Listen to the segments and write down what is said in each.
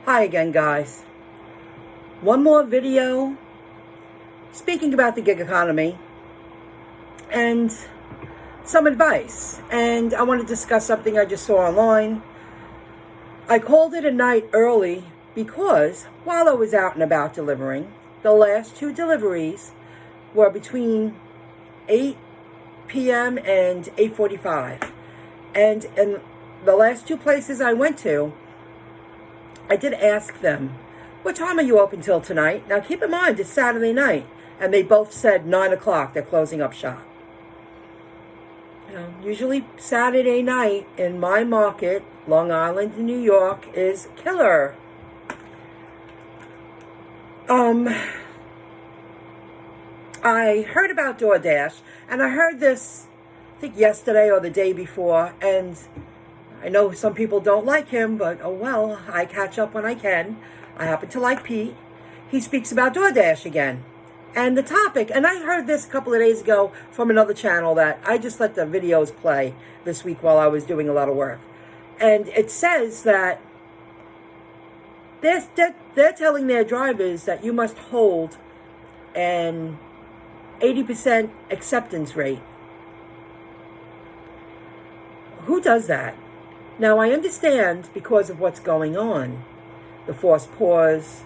Hi again, guys. One more video speaking about the gig economy and some advice. And I want to discuss something I just saw online. I called it a night early because while I was out and about delivering, the last two deliveries were between 8 p.m. and 8:45. And in the last two places I went to, I did ask them, what time are you open till tonight? Now keep in mind, it's Saturday night. And they both said 9 o'clock, they're closing up shop. Usually Saturday night in my market, Long Island, New York, is killer. I heard about DoorDash, and I heard this, I think yesterday or the day before, and I know some people don't like him, but oh well, I catch up when I can. I happen to like Pete. He speaks about DoorDash again. And the topic, and I heard this a couple of days ago from another channel that I just let the videos play this week while I was doing a lot of work. And it says that they're telling their drivers that you must hold an 80% acceptance rate. Who does that? Now, I understand because of what's going on. The forced pause,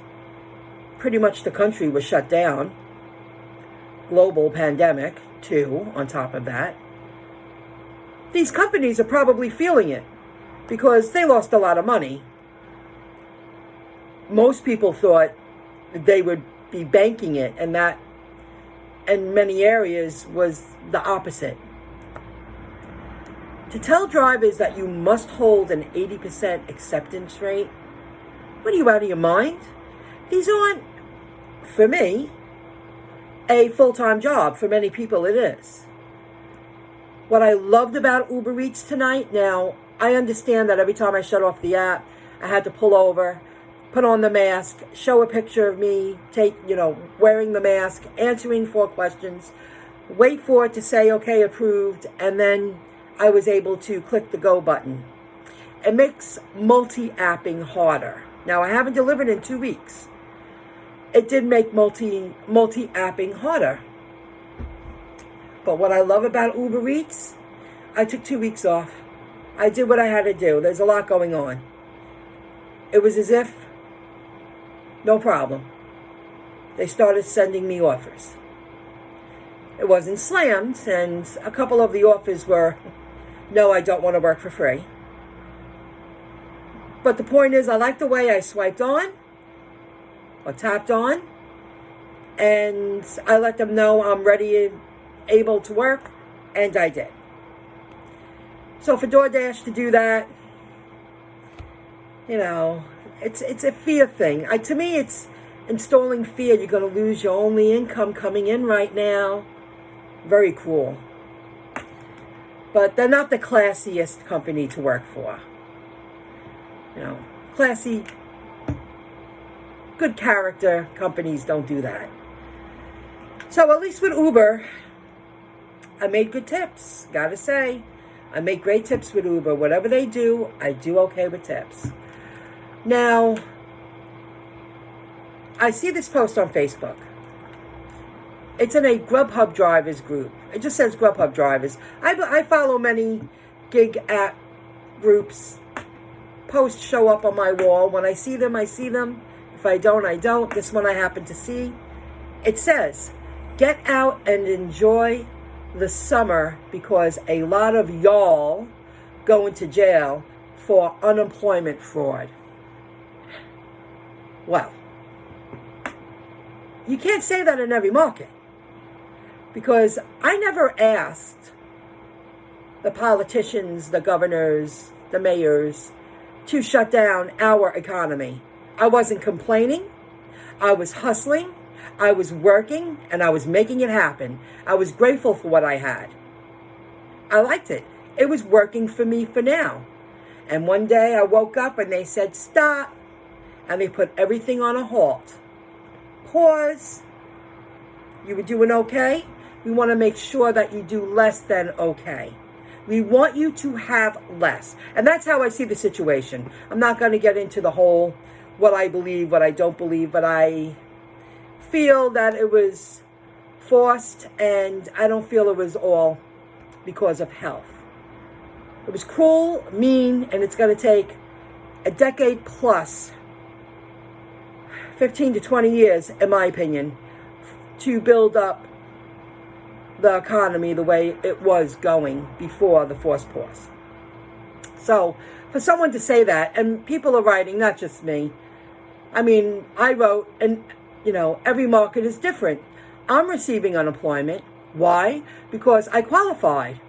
pretty much the country was shut down. Global pandemic, too, on top of that. These companies are probably feeling it because they lost a lot of money. Most people thought they would be banking it, and that in many areas was the opposite. To tell drivers that you must hold an 80% acceptance rate, what are you, out of your mind? These aren't, for me, a full-time job. For many people it is. What I loved about Uber Eats tonight, now I understand that every time I shut off the app, I had to pull over, put on the mask, show a picture of me, wearing the mask, answering 4 questions, wait for it to say, okay, approved, and then I was able to click the go button. It makes multi-apping harder. Now, I haven't delivered in 2 weeks. It did make multi-apping harder. But what I love about Uber Eats, I took 2 weeks off. I did what I had to do. There's a lot going on. It was as if, no problem. They started sending me offers. It wasn't slammed, and a couple of the offers were, no, I don't want to work for free. But the point is, I like the way I swiped on or tapped on, and I let them know I'm ready and able to work, and I did. So for DoorDash to do that, it's a fear thing. To me, it's installing fear. You're going to lose your only income coming in right now. Very cruel. But they're not the classiest company to work for. Classy, good character companies don't do that. So at least with Uber, I made good tips. Gotta say, I make great tips with Uber. Whatever they do, I do okay with tips. Now, I see this post on Facebook. It's in a Grubhub drivers group. It just says Grubhub drivers. I follow many gig app groups. Posts show up on my wall. When I see them, I see them. If I don't, I don't. This one I happen to see. It says, get out and enjoy the summer because a lot of y'all go into jail for unemployment fraud. Well, you can't say that in every market. Because I never asked the politicians, the governors, the mayors to shut down our economy. I wasn't complaining. I was hustling. I was working, and I was making it happen. I was grateful for what I had. I liked it. It was working for me for now. And one day I woke up and they said, stop. And they put everything on a halt. Pause. You were doing okay? We want to make sure that you do less than okay. We want you to have less. And that's how I see the situation. I'm not going to get into the whole what I believe, what I don't believe, but I feel that it was forced, and I don't feel it was all because of health. It was cruel, mean, and it's going to take a decade plus, 15 to 20 years, in my opinion, to build up the economy the way it was going before the forced pause. So for someone to say that, and people are writing, not just me. I mean, I wrote, and every market is different. I'm receiving unemployment. Why? Because I qualified.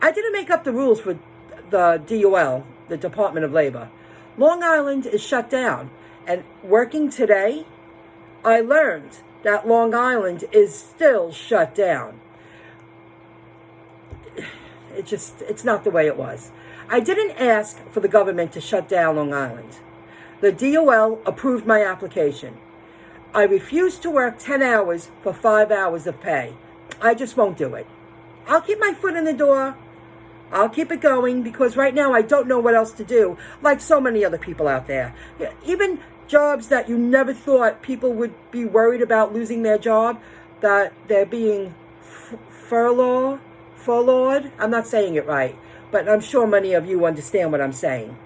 I didn't make up the rules for the DOL, the Department of Labor. Long Island is shut down. And working today, I learned that Long Island is still shut down. It's not the way it was. I didn't ask for the government to shut down Long Island. The DOL approved my application. I refused to work 10 hours for 5 hours of pay. I just won't do it. I'll keep my foot in the door. I'll keep it going, because right now I don't know what else to do, like so many other people out there. Even jobs that you never thought people would be worried about losing their job, that they're being furloughed. I'm not saying it right, but I'm sure many of you understand what I'm saying.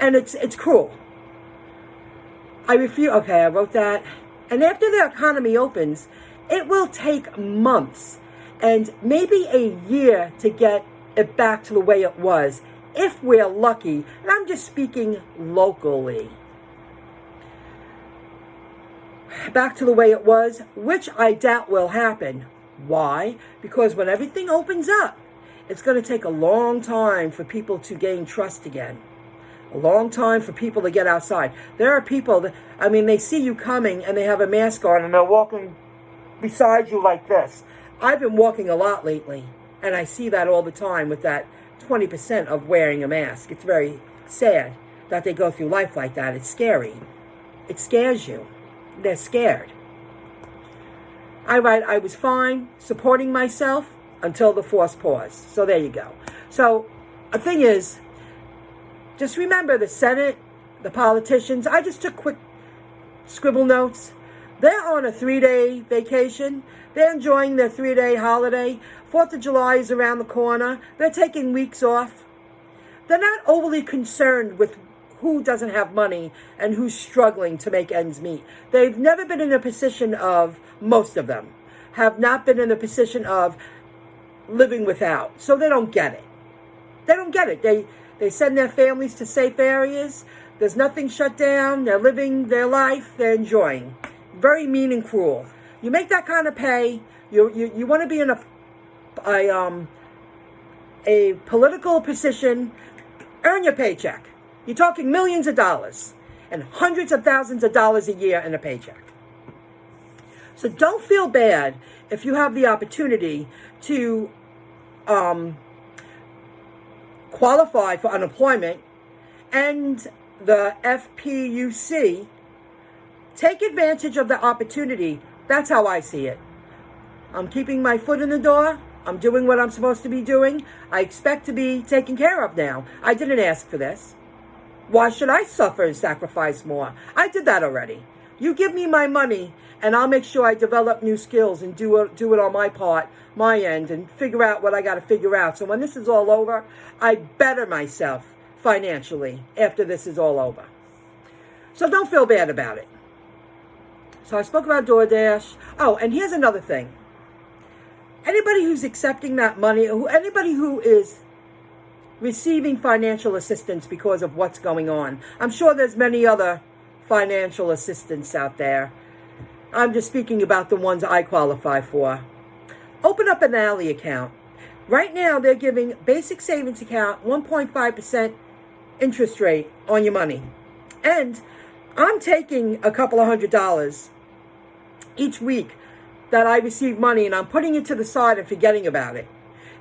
And it's cruel. I refuse. Okay, I wrote that. And after the economy opens, it will take months and maybe a year to get it back to the way it was, if we're lucky. And I'm just speaking locally. Back to the way it was, which I doubt will happen. Why? Because when everything opens up, it's going to take a long time for people to gain trust again. A long time for people to get outside. There are people that, they see you coming and they have a mask on and they're walking beside you like this. I've been walking a lot lately, and I see that all the time with that 20% of wearing a mask. It's very sad that they go through life like that. It's scary. It scares you. They're scared. I write, I was fine supporting myself until the forced pause. So there you go. So the thing is, just remember the Senate, the politicians. I just took quick scribble notes. They're on a 3-day vacation. They're enjoying their 3-day holiday. 4th of July is around the corner. They're taking weeks off. They're not overly concerned with who doesn't have money and who's struggling to make ends meet. They've never been in a position of, most of them, have not been in a position of living without. So they don't get it. They don't get it. They send their families to safe areas. There's nothing shut down. They're living their life. They're enjoying. Very mean and cruel. You make that kind of pay. You want to be in a political position. Earn your paycheck. You're talking millions of dollars and hundreds of thousands of dollars a year in a paycheck. So don't feel bad if you have the opportunity to qualify for unemployment and the FPUC. Take advantage of the opportunity. That's how I see it. I'm keeping my foot in the door. I'm doing what I'm supposed to be doing. I expect to be taken care of now. I didn't ask for this. Why should I suffer and sacrifice more? I did that already. You give me my money, and I'll make sure I develop new skills and do it on my part, my end, and figure out what I got to figure out. So when this is all over, I better myself financially after this is all over. So don't feel bad about it. So I spoke about DoorDash. Oh, and here's another thing. Anybody who's accepting that money, anybody who is receiving financial assistance because of what's going on. I'm sure there's many other financial assistance out there. I'm just speaking about the ones I qualify for. Open up an Ally account. Right now, they're giving basic savings account 1.5% interest rate on your money. And I'm taking a couple of $100 each week that I receive money, and I'm putting it to the side and forgetting about it.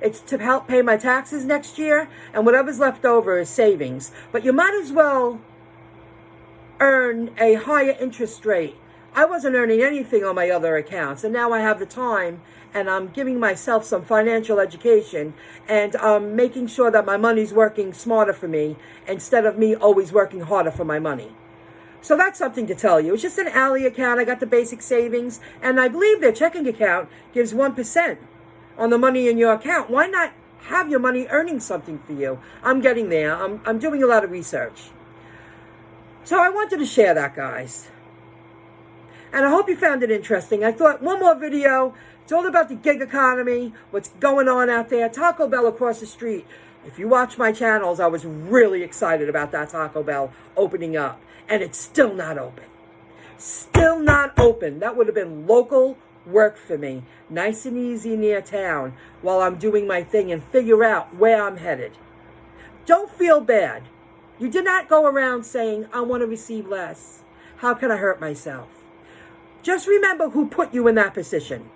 It's to help pay my taxes next year, and whatever's left over is savings. But you might as well earn a higher interest rate. I wasn't earning anything on my other accounts, and now I have the time, and I'm giving myself some financial education, and I'm making sure that my money's working smarter for me instead of me always working harder for my money. So that's something to tell you. It's just an Ally account. I got the basic savings, and I believe their checking account gives 1% on the money in your account. Why not have your money earning something for you? I'm getting there. I'm doing a lot of research. So I wanted to share that, guys. And I hope you found it interesting. I thought one more video. It's all about the gig economy, what's going on out there. Taco Bell across the street. If you watch my channels, I was really excited about that Taco Bell opening up. And it's still not open. Still not open. That would have been local work for me. Nice and easy near town while I'm doing my thing and figure out where I'm headed. Don't feel bad. You did not go around saying, I want to receive less. How can I hurt myself? Just remember who put you in that position.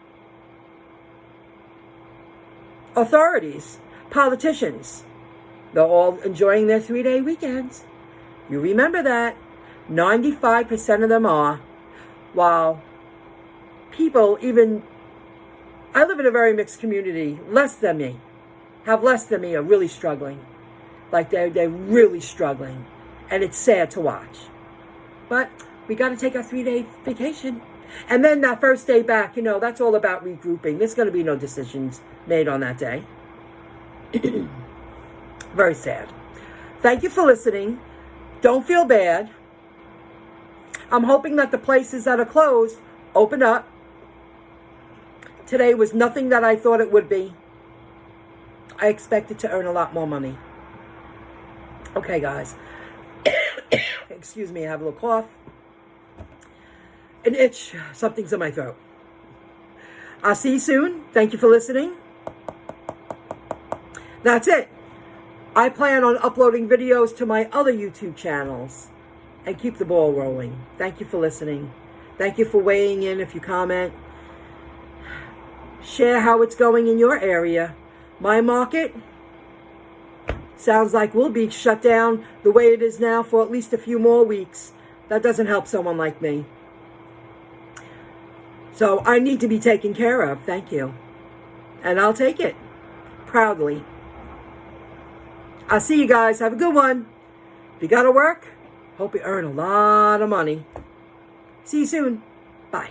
Authorities, politicians, they're all enjoying their 3-day weekends. You remember that. 95% of them are. While people even, I live in a very mixed community, less than me, are really struggling. Like they're really struggling. And it's sad to watch. But we got to take our 3-day vacation. And then that first day back, that's all about regrouping. There's going to be no decisions made on that day. Very sad. Thank you for listening. Don't feel bad. I'm hoping that the places that are closed open up. Today was nothing that I thought it would be. I expected to earn a lot more money. Okay, guys. Excuse me, I have a little cough. An itch. Something's in my throat. I'll see you soon. Thank you for listening. That's it. I plan on uploading videos to my other YouTube channels and keep the ball rolling. Thank you for listening. Thank you for weighing in if you comment. Share how it's going in your area. My market sounds like we'll be shut down the way it is now for at least a few more weeks. That doesn't help someone like me. So I need to be taken care of. Thank you. And I'll take it proudly. I'll see you guys. Have a good one. If you got to work, hope you earn a lot of money. See you soon. Bye.